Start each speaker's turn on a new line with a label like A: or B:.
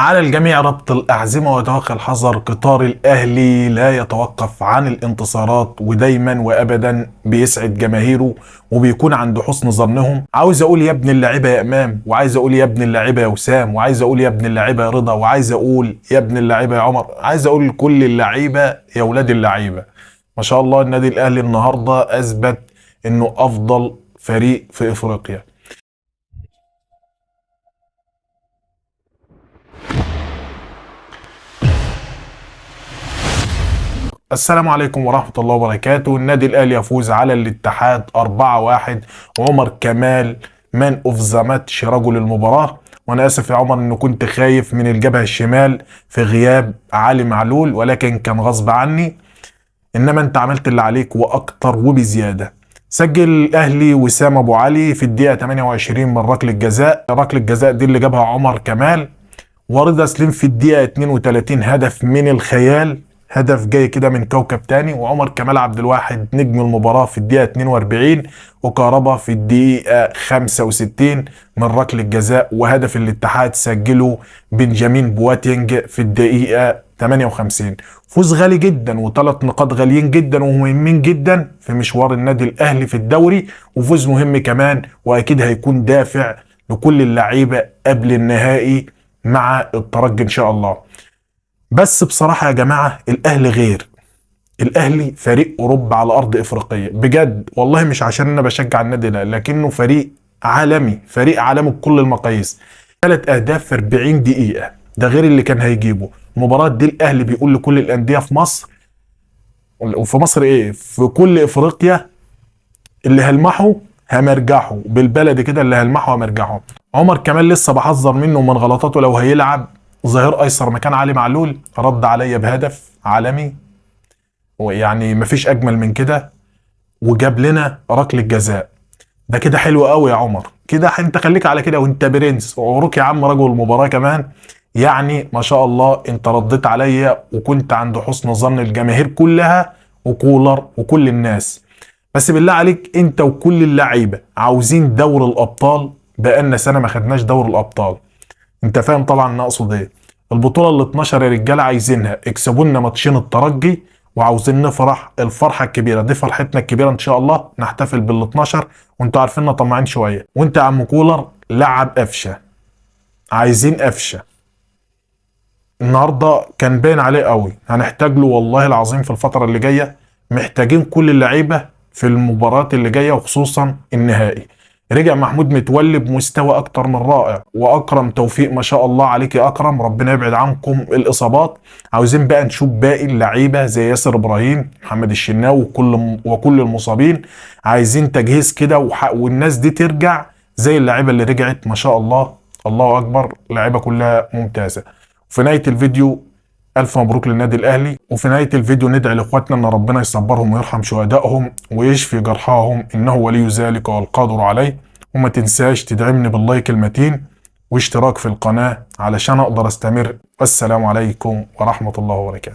A: على الجميع ربط الأحزمة ويتوخى الحذر. قطار الأهلي لا يتوقف عن الانتصارات، ودايما وأبدا بيسعد جماهيره وبيكون عند حسن ظنهم. عاوز أقول يا ابن اللعيبة يا إمام، وعايز أقول يا ابن اللعيبة يا وسام، وعايز أقول يا ابن اللعيبة يا رضا، وعايز أقول يا ابن اللعيبة يا عمر، عايز أقول لكل اللعيبة يا ولاد اللعيبة. ما شاء الله النادي الأهلي النهاردة أثبت إنه أفضل فريق في إفريقيا. السلام عليكم ورحمة الله وبركاته. النادي الأهلي يفوز على الاتحاد 4-1. عمر كمال مان اوف ذا ماتش، رجل المباراة. وانا اسف يا عمر انه كنت خايف من الجبهة الشمال في غياب علي معلول، ولكن كان غصب عني. انما انت عملت اللي عليك واكتر وبزيادة. سجل الاهلي وسام ابو علي في الدقيقة 28 من ركلة الجزاء. ركلة الجزاء دي اللي جابها عمر كمال. ورضا سليم في الدقيقة 32 هدف من الخيال، هدف جاي كده من كوكب تاني. وعمر كمال عبد الواحد نجم المباراة في الدقيقة 42. وكهربا في الدقيقة 65 من ركلة الجزاء. وهدف الاتحاد سجله بنجامين بواتينج في الدقيقة 58. فوز غالي جدا وثلاث نقاط غاليين جدا ومهمين جدا في مشوار النادي الأهلي في الدوري، وفوز مهم كمان وأكيد هيكون دافع لكل اللعيبة قبل النهائي مع الترجي ان شاء الله. بس بصراحة يا جماعة الاهلي غير. الاهلي فريق اوروبا على ارض افريقية بجد والله، مش عشان انا بشجع النادي ده، لكنه فريق عالمي، فريق عالمي بكل المقاييس. 3 اهداف في 40 دقيقة، ده غير اللي كان هيجيبه. المباراة دي الاهلي بيقول لكل الاندية في مصر، وفي مصر ايه، في كل افريقيا، اللي هلمحوا همرجحوا بالبلدي كده، اللي هلمحوا همرجحوا. عمر كمال لسه بحذر منه من غلطاته لو هيلعب ظهير ايسر مكان علي معلول. رد عليا بهدف عالمي، ويعني مفيش اجمل من كده. وجاب لنا ركله جزاء. ده كده حلو قوي يا عمر، كده انت خليك على كده وانت برنس. وعروك يا عم رجل المباراه كمان. يعني ما شاء الله انت رديت عليا وكنت عند حسن ظن الجماهير كلها وكولر وكل الناس. بس بالله عليك انت وكل اللعيبه عاوزين دور الابطال. بقالنا سنه ما خدناش دور الابطال. انت فاهم طبعا انا اقصد ايه. البطوله ال 12 يا رجاله عايزينها. اكسبوا لنا ماتشين الترجي وعاوزين نفرح الفرحه الكبيره دي، فرحتنا الكبيره ان شاء الله. نحتفل بال 12 وانتوا عارفيننا طماعين شويه. وانت يا عم كولر لعب قفشه، عايزين قفشه. النهارده كان باين عليه قوي، هنحتاج له والله العظيم في الفتره اللي جايه. محتاجين كل اللعيبه في المباريات اللي جايه وخصوصا النهائي. رجع محمود متولي بمستوى اكتر من رائع، واكرم توفيق ما شاء الله عليك يا اكرم، ربنا يبعد عنكم الاصابات. عاوزين بقى نشوف باقي اللعيبه زي ياسر ابراهيم، محمد الشناوي وكل المصابين. عايزين تجهيز كده والناس دي ترجع زي اللعيبه اللي رجعت ما شاء الله. الله اكبر، اللعيبه كلها ممتازه. في نهايه الفيديو ألف مبروك للنادي الأهلي. وفي نهاية الفيديو ندعي لإخواتنا إن ربنا يصبرهم ويرحم شهدائهم ويشفي جرحاهم، إنه ولي ذلك والقادر عليه. وما تنساش تدعمني باللايك المتين واشتراك في القناة علشان أقدر أستمر. والسلام عليكم ورحمة الله وبركاته.